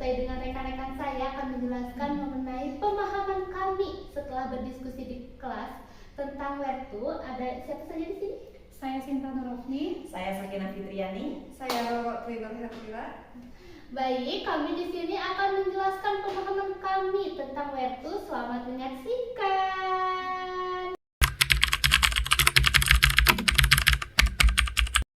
saya dengan rekan-rekan saya akan menjelaskan mengenai pemahaman kami setelah berdiskusi di kelas tentang where to. Ada siapa saja di sini? Saya Sinta Nurofni. Saya Sakina Fitriani. Saya Roro Tribur Hertila. Baik, kami di sini akan menjelaskan pemahaman kami tentang where to. Selamat menyaksikan.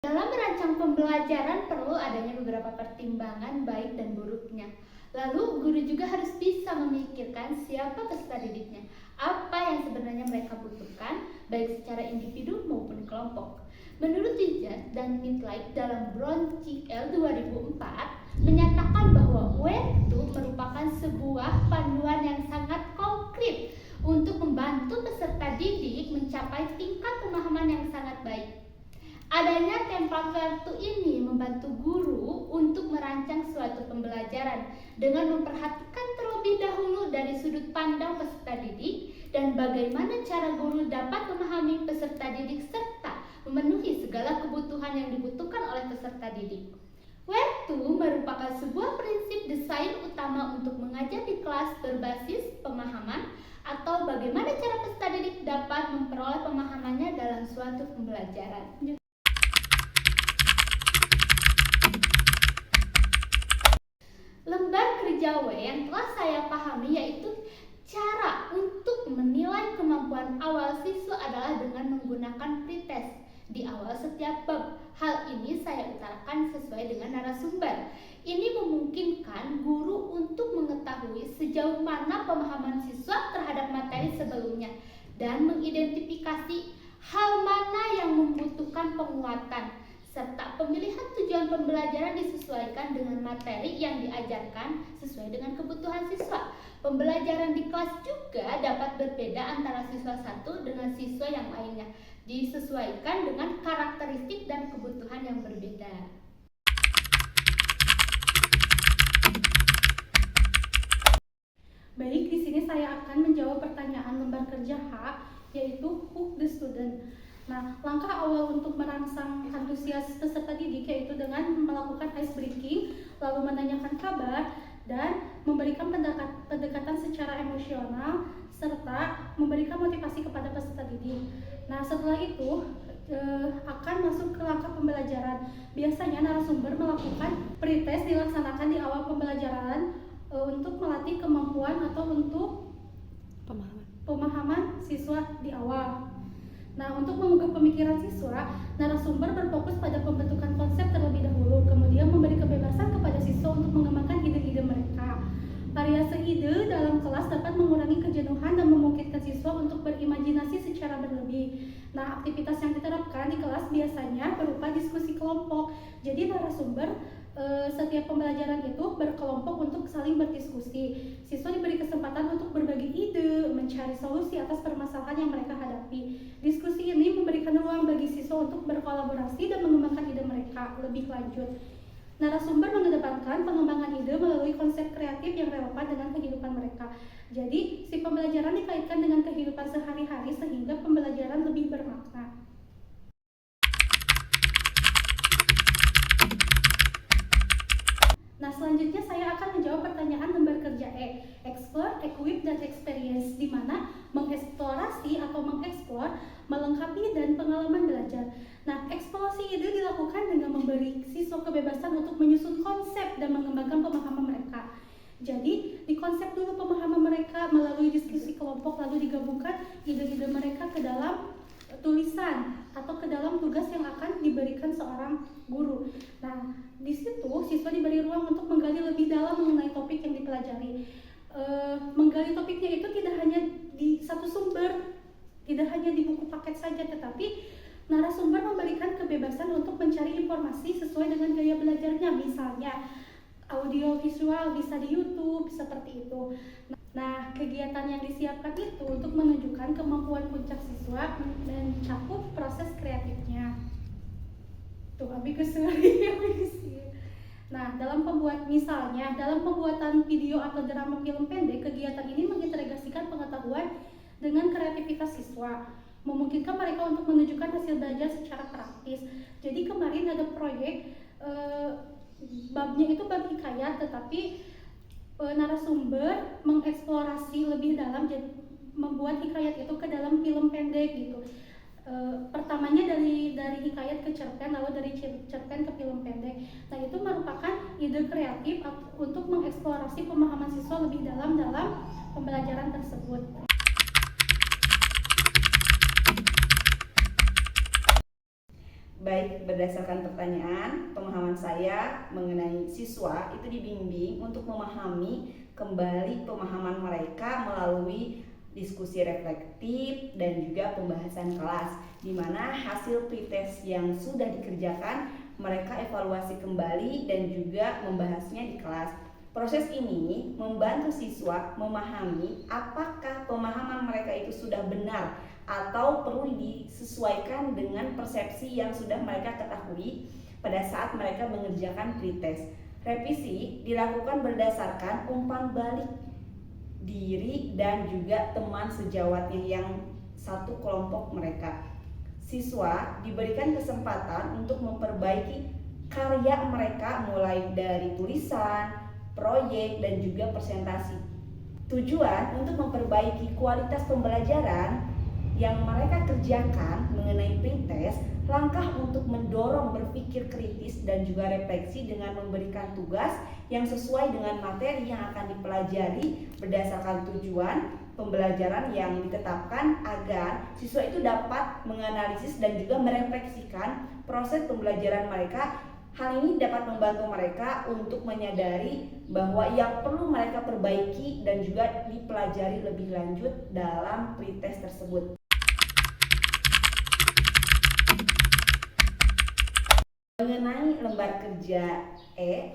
Dalam merancang pembelajaran perlu adanya beberapa pertimbangan baik dan buruknya. Lalu guru juga harus bisa memikirkan siapa peserta didiknya, apa yang sebenarnya mereka butuhkan, baik secara individu maupun kelompok. Menurut Dijat dan Midlight dalam Brown CL 2004 menyatakan bahwa where to merupakan sebuah panduan yang sangat konkret untuk membantu peserta didik mencapai tingkat pemahaman yang sangat baik. Adanya template where to ini membantu guru untuk merancang suatu pembelajaran dengan memperhatikan terlebih dahulu dari sudut pandang peserta didik dan bagaimana cara guru dapat memahami peserta didik serta memenuhi segala kebutuhan yang dibutuhkan oleh peserta didik. Where to merupakan sebuah prinsip desain utama untuk mengajar di kelas berbasis pemahaman atau bagaimana cara peserta didik dapat memperoleh pemahamannya dalam suatu pembelajaran. Lembar kerja W yang telah saya pahami yaitu cara untuk menilai kemampuan awal siswa adalah dengan menggunakan pretest di awal setiap bab. Hal ini saya utarakan sesuai dengan narasumber. Ini memungkinkan guru untuk mengetahui sejauh mana pemahaman siswa terhadap materi sebelumnya dan mengidentifikasi hal mana yang membutuhkan penguatan, serta pemilihan tujuan pembelajaran disesuaikan dengan materi yang diajarkan sesuai dengan kebutuhan siswa. Pembelajaran di kelas juga dapat berbeda antara siswa satu dengan siswa yang lainnya, disesuaikan dengan karakteristik dan kebutuhan yang berbeda. Baik, di sini saya akan menjawab pertanyaan lembar kerja H, yaitu hook the student. Nah, langkah awal untuk merangsang antusias peserta didik yaitu dengan melakukan ice breaking, lalu menanyakan kabar, dan memberikan pendekatan secara emosional, serta memberikan motivasi kepada peserta didik. Nah, setelah itu akan masuk ke langkah pembelajaran. Biasanya narasumber melakukan pretest dilaksanakan di awal pembelajaran untuk melatih kemampuan atau untuk pemahaman siswa di awal. Nah, untuk menggugah pemikiran siswa, narasumber berfokus pada pembentukan konsep terlebih dahulu, kemudian memberi kebebasan kepada siswa untuk mengembangkan ide-ide mereka. Variasi ide dalam kelas dapat mengurangi kejenuhan dan memungkinkan siswa untuk berimajinasi secara berlebih. Nah, aktivitas yang diterapkan di kelas biasanya berupa diskusi kelompok. Jadi narasumber setiap pembelajaran itu berkelompok untuk saling berdiskusi. Siswa diberi kesempatan untuk berbagi ide, mencari solusi atas permasalahan yang mereka hadapi. Diskusi ini memberikan ruang bagi siswa untuk berkolaborasi dan mengembangkan ide mereka lebih lanjut. Narasumber mengedepankan pengembangan ide melalui konsep kreatif yang relevan dengan kehidupan mereka. Jadi, si pembelajaran dikaitkan dengan kehidupan sehari-hari sehingga pembelajaran lebih bermakna. Nah, selanjutnya saya akan menjawab pertanyaan lembar kerja E, explore, equip, dan experience, di mana mengeksplorasi atau mengeksplor, melengkapi, dan pengalaman belajar. Nah, eksplorasi ide dilakukan dengan memberi siswa kebebasan untuk menyusun konsep dan mengembangkan pemahaman mereka. Jadi, dikonsep dulu pemahaman mereka melalui diskusi kelompok, lalu digabungkan ide-ide mereka ke dalam tulisan atau ke dalam tugas yang akan diberikan seorang guru. Nah, di situ siswa diberi ruang untuk menggali lebih dalam mengenai topik yang dipelajari. Menggali topiknya itu tidak hanya di satu sumber, tidak hanya di buku paket saja, tetapi narasumber memberikan kebebasan untuk mencari informasi sesuai dengan gaya belajarnya. Misalnya audio visual bisa di YouTube, seperti itu. Nah, kegiatan yang disiapkan itu untuk menunjukkan kemampuan puncak siswa dan mencakup proses kreatifnya. Tuh, ambigus sekali. Nah, dalam pembuatan video atau drama film pendek, kegiatan ini mengintegrasikan pengetahuan dengan kreativitas siswa, memungkinkan mereka untuk menunjukkan hasil belajar secara praktis. Jadi kemarin ada proyek babnya itu bab hikayat, tetapi narasumber mengeksplorasi lebih dalam, membuat hikayat itu ke dalam film pendek gitu. Pertamanya dari hikayat ke cerpen, lalu dari cerpen ke film pendek. Nah, itu merupakan ide kreatif untuk mengeksplorasi pemahaman siswa lebih dalam pembelajaran tersebut. Baik, berdasarkan pertanyaan, pemahaman saya mengenai siswa itu dibimbing untuk memahami kembali pemahaman mereka melalui diskusi reflektif dan juga pembahasan kelas, di mana hasil pretest yang sudah dikerjakan mereka evaluasi kembali dan juga membahasnya di kelas. Proses ini membantu siswa memahami apakah pemahaman mereka itu sudah benar atau perlu disesuaikan dengan persepsi yang sudah mereka ketahui pada saat mereka mengerjakan pretest. Revisi dilakukan berdasarkan umpan balik diri dan juga teman sejawatnya yang satu kelompok mereka. Siswa diberikan kesempatan untuk memperbaiki karya mereka mulai dari tulisan, proyek, dan juga presentasi. Tujuan untuk memperbaiki kualitas pembelajaran yang mereka kerjakan mengenai pretest, langkah untuk mendorong berpikir kritis dan juga refleksi dengan memberikan tugas yang sesuai dengan materi yang akan dipelajari berdasarkan tujuan pembelajaran yang ditetapkan agar siswa itu dapat menganalisis dan juga merefleksikan proses pembelajaran mereka. Hal ini dapat membantu mereka untuk menyadari bahwa yang perlu mereka perbaiki dan juga dipelajari lebih lanjut dalam pretest tersebut. Mengenai lembar kerja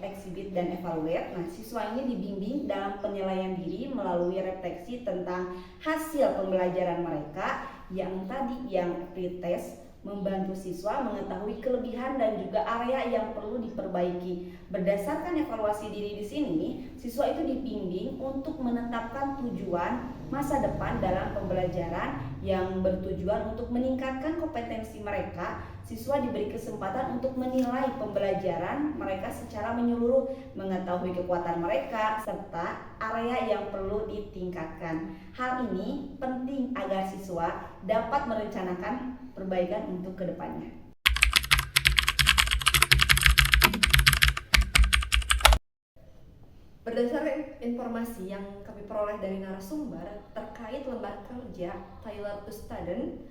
exhibit dan evaluate, nah siswa ini dibimbing dalam penilaian diri melalui refleksi tentang hasil pembelajaran mereka yang pretest membantu siswa mengetahui kelebihan dan juga area yang perlu diperbaiki. Berdasarkan evaluasi diri di sini, siswa itu dibimbing untuk menetapkan tujuan masa depan dalam pembelajaran yang bertujuan untuk meningkatkan kompetensi mereka. Siswa diberi kesempatan untuk menilai pembelajaran mereka secara menyeluruh, mengetahui kekuatan mereka serta area yang perlu ditingkatkan. Hal ini penting agar siswa dapat merencanakan perbaikan untuk kedepannya. Berdasarkan informasi yang kami peroleh dari narasumber terkait lembar kerja Tailored to Student,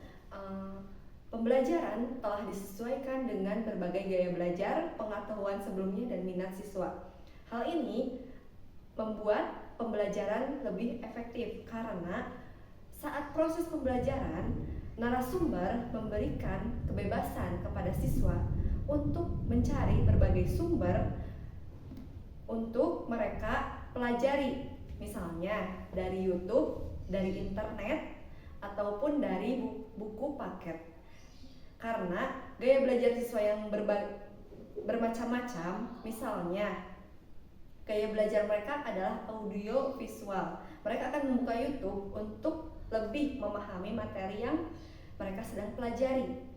pembelajaran telah disesuaikan dengan berbagai gaya belajar, pengetahuan sebelumnya, dan minat siswa. Hal ini membuat pembelajaran lebih efektif karena saat proses pembelajaran, narasumber memberikan kebebasan kepada siswa untuk mencari berbagai sumber untuk mereka pelajari, misalnya dari YouTube, dari internet, ataupun dari buku paket. Karena gaya belajar siswa yang bermacam-macam, misalnya gaya belajar mereka adalah audio visual. Mereka akan membuka YouTube untuk lebih memahami materi yang mereka sedang pelajari.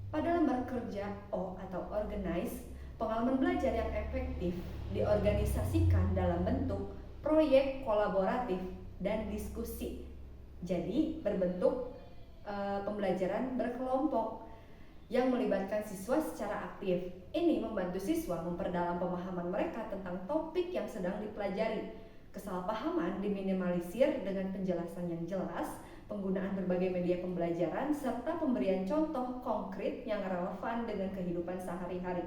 Pada lembar kerja O atau organize, pengalaman belajar yang efektif diorganisasikan dalam bentuk proyek kolaboratif dan diskusi. Jadi berbentuk pembelajaran berkelompok yang melibatkan siswa secara aktif. Ini membantu siswa memperdalam pemahaman mereka tentang topik yang sedang dipelajari. Kesalahpahaman diminimalisir dengan penjelasan yang jelas, penggunaan berbagai media pembelajaran, serta pemberian contoh konkret yang relevan dengan kehidupan sehari-hari.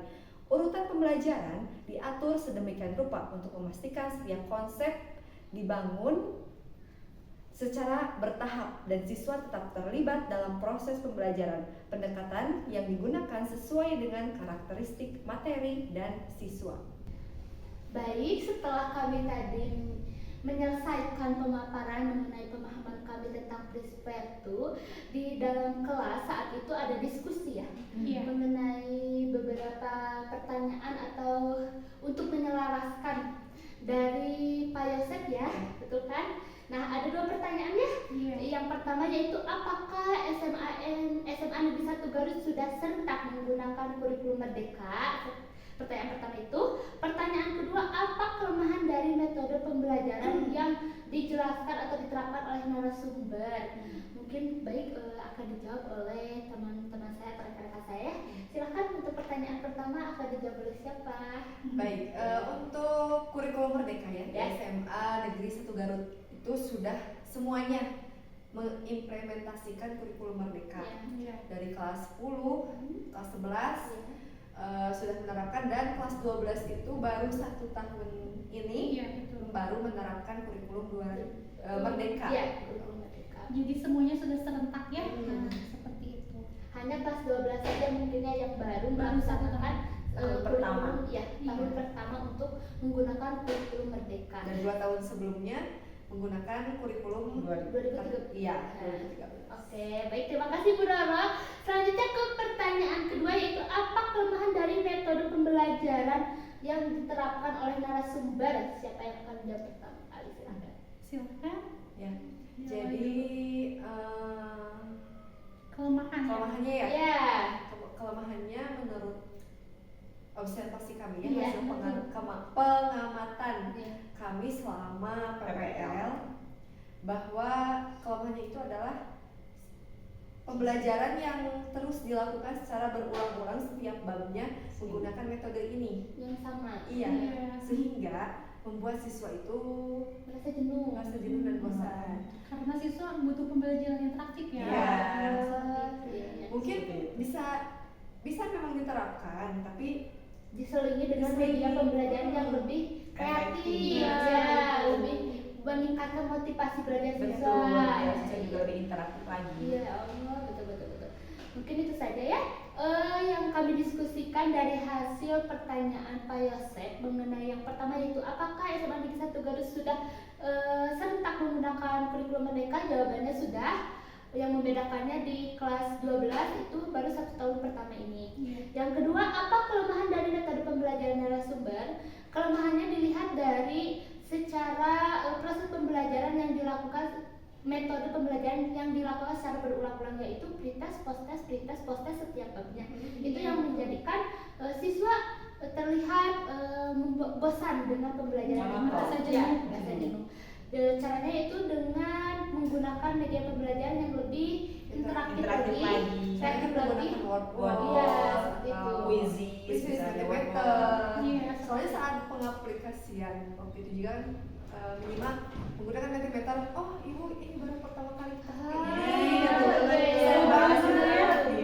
Urutan pembelajaran diatur sedemikian rupa untuk memastikan setiap konsep dibangun secara bertahap dan siswa tetap terlibat dalam proses pembelajaran. Pendekatan yang digunakan sesuai dengan karakteristik materi dan siswa. Baik, setelah kami tadi menyelesaikan pemaparan mengenai pemahaman kami tentang Prispertu, di dalam kelas saat itu ada diskusi ya, mengenai beberapa pertanyaan atau untuk menyelaraskan dari Pak Yosef ya, betul kan? Nah, ada 2 pertanyaan ya. Iya. Yang pertama yaitu apakah SMA Negeri 1 Garut sudah serentak menggunakan kurikulum Merdeka? Pertanyaan pertama itu. Pertanyaan kedua, apa kelemahan dari metode pembelajaran yang dijelaskan atau diterapkan oleh narasumber? Mungkin baik akan dijawab oleh teman-teman saya atau rekan-rekan saya. Silahkan untuk pertanyaan pertama akan dijawab oleh siapa? Baik, untuk kurikulum Merdeka ya, di Ya. SMA Negeri 1 Garut itu sudah semuanya mengimplementasikan kurikulum Merdeka. Iya. Dari kelas 10, kelas 11 sudah menerapkan, dan kelas 12 itu baru 1 tahun ini Iya, betul. baru menerapkan kurikulum Merdeka. Iya, kurikulum Merdeka. Jadi semuanya sudah serentak ya. Hmm. Nah, seperti itu. Hanya kelas 12 saja mungkinnya yang baru Baru satu melaksanakan tahun pertama. tahun Iya. pertama untuk menggunakan kurikulum Merdeka. Dan 2 tahun sebelumnya menggunakan kurikulum 2013. Iya, Nah, 2013. Oke, baik, terima kasih Bu Roro. Selanjutnya ke pertanyaan kedua yaitu apa kelemahan dari metode pembelajaran yang diterapkan oleh narasumber? Siapa yang akan menjawab pertama kali? Silakan. Silakan. Ya. Ya, Jadi kelemahan. kelemahannya ya. Ya. Kelemahannya menurut observasi kami ya, Iya, hasil betul. pengamatan Iya. kami selama PPL, bahwa kelemahannya itu adalah pembelajaran yang terus dilakukan secara berulang-ulang setiap babnya menggunakan metode ini. Yang sama. Iya, Iya. sehingga membuat siswa itu Merasa jenuh. merasa jenuh dan bosan. Karena siswa butuh pembelajaran interaktif ya. Iya. Iya. Mungkin bisa memang diterapkan, tapi Diselingi dengan Diselingi. media pembelajaran yang lebih kreatif, Efektif. ya, lebih meningkatkan motivasi belajar siswa. Betul, ya, siswa juga lebih interaktif lagi. Iya, Allah, betul. Mungkin itu saja ya yang kami diskusikan dari hasil pertanyaan Pak Yosef mengenai yang pertama yaitu apakah SMA Negeri 1 Garut sudah serentak menggunakan kurikulum Merdeka? Jawabannya sudah. Yang membedakannya di kelas 12 itu baru 1 tahun pertama ini. Iya. Yang kedua, apa kelemahan dari metode pembelajaran narasumber? Kelemahannya dilihat dari secara proses pembelajaran yang dilakukan, metode pembelajaran yang dilakukan secara berulang-ulang, yaitu pretest, post-test setiap babnya. Itu yang menjadikan siswa terlihat bosan dengan pembelajaran. Monoton. Merasa jenuh, merasa jenuh. Caranya itu dengan menggunakan media pembelajaran yang lebih interaktif Interaktif lagi, lagi. kreatif lagi. Word-word, Iya, seperti itu. atau Quizzes, quizzes, misalnya, Mentimeter. Iya. Soalnya saat pengaplikasian waktu itu juga kan, minimal menggunakan Mentimeter. Oh, ibu ini baru pertama kali pakai ini. Iya, Seru iya, banget iya.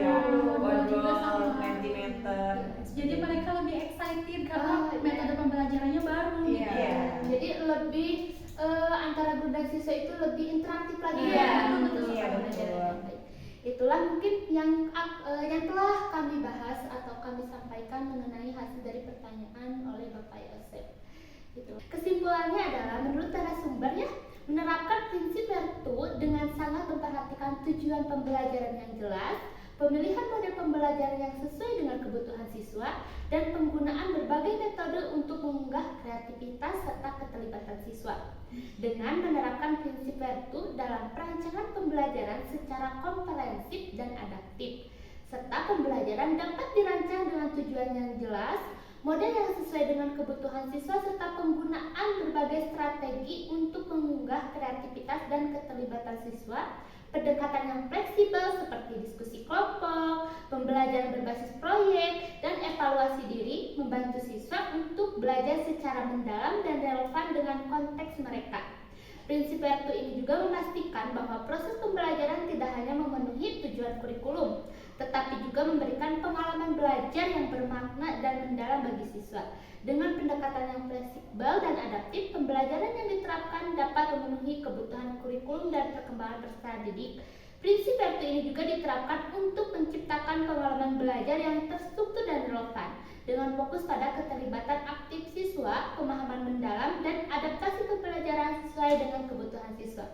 ya. Juga Wordroll, sama. Mentimeter. Jadi mereka lebih excited karena iya. metode pembelajarannya baru. Iya. Jadi lebih antara guru dan siswa itu lebih interaktif lagi Iya, ya. betul. Iya, betul. Baik. Itulah mungkin yang telah kami bahas atau kami sampaikan mengenai hasil dari pertanyaan oleh Bapak Yosef. Gitu. Kesimpulannya adalah menurut narasumber ya, menerapkan prinsip Vertu dengan sangat memperhatikan tujuan pembelajaran yang jelas, pemilihan model pembelajaran yang sesuai dengan kebutuhan siswa, dan penggunaan berbagai metode untuk mengunggah kreativitas serta keterlibatan siswa. Dengan menerapkan prinsip Vertu dalam perancangan pembelajaran secara komprehensif dan adaptif, serta pembelajaran dapat dirancang dengan tujuan yang jelas, model yang sesuai dengan kebutuhan siswa, serta penggunaan berbagai strategi untuk mengunggah kreativitas dan keterlibatan siswa, pendekatan yang fleksibel seperti diskusi kelompok, pembelajaran berbasis proyek, dan evaluasi diri membantu siswa untuk belajar secara mendalam dan relevan dengan konteks mereka. Prinsip Vertu ini juga memastikan bahwa proses pembelajaran tidak hanya memenuhi tujuan kurikulum, tetapi juga memberikan pengalaman belajar yang bermakna dan mendalam bagi siswa. Dengan pendekatan yang fleksibel dan adaptif, pembelajaran yang diterapkan dapat memenuhi kebutuhan kurikulum dan perkembangan peserta didik. Prinsip Vertu ini juga diterapkan untuk menciptakan pengalaman belajar yang terstruktur dan relevan, dengan fokus pada keterlibatan aktif siswa, pemahaman mendalam, dan adaptasi pembelajaran sesuai dengan kebutuhan siswa.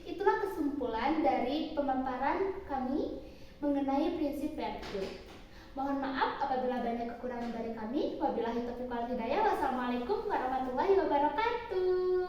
Itulah kesimpulan dari pemaparan kami mengenai prinsip Vertu. Mohon maaf apabila banyak kekurangan dari kami. Wabillahi taufiq wal hidayah. Wassalamualaikum warahmatullahi wabarakatuh.